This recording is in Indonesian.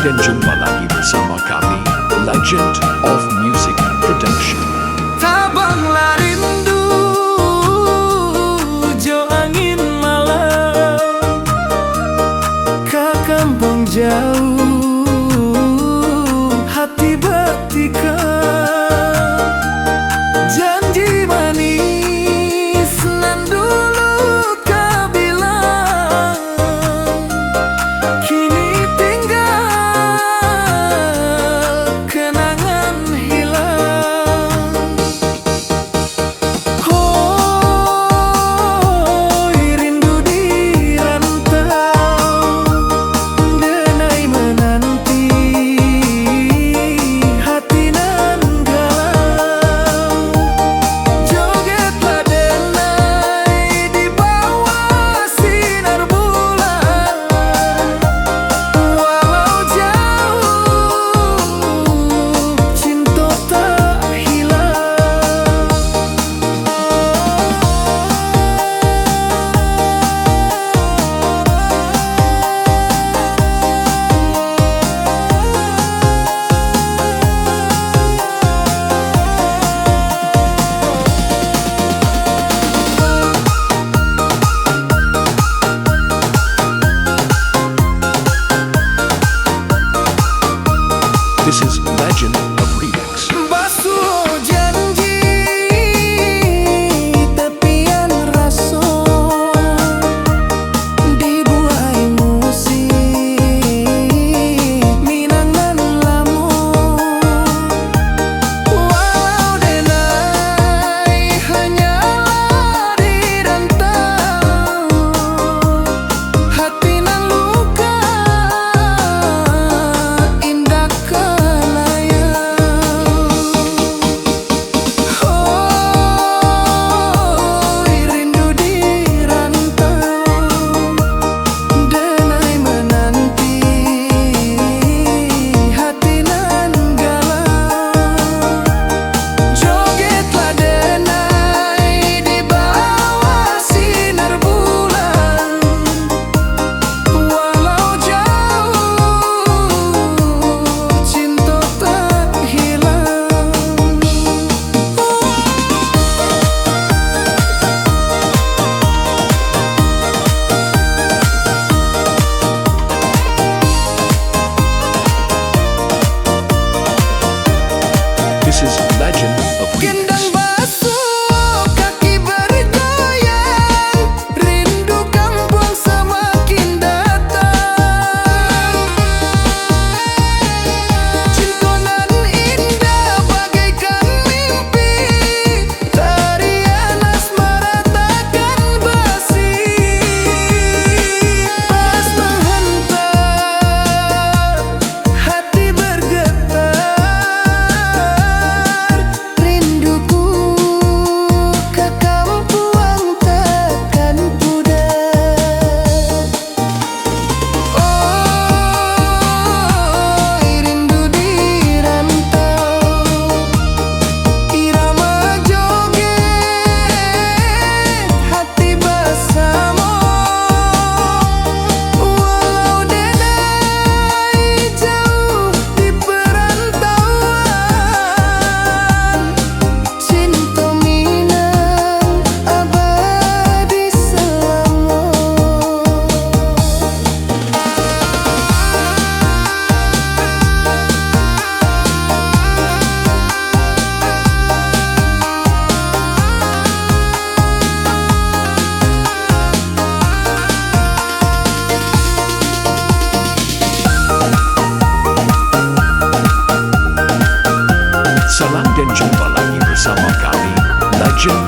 dan jumpa lagi bersama kami, Legend of Music Production. Tabanglah rindu, jo angin malam, ke kampung jauh, hati betika, janji manis nan dulu kau bilang, kini tinggal kenangan hilang. Oh, rindu di rantau, denai menanti, hati nan galau, jogetlah denai di bawah sinar bulan, walau jauh cinta tak hilang. This is Legend of Remix. Basuh janji, tepian rasa, dibuai musik, minangan lamun, walau denai hanyalah di rantau, hati nan luka indah kelayang. Oh, rindu di rantau, denai menanti, hati nan galau, jogetlah denai di bawah sinar bulan, walau jauh cinta tak hilang. This is Legend of Gendang Remix. basuh, kaki bergoyang, rindu kampung semakin datang. Cinta nan indah bagaikan mimpi, tarian asmara takkan basi. Pas menghantar, hati bergetar, rinduku ke kampung takkan pudar. Oh, rindu di rantau, irama joget, hati bersama, walau denai jauh di perantauan, cinta minang abadi selama. Salam dan jumpa lagi bersama kami, Legend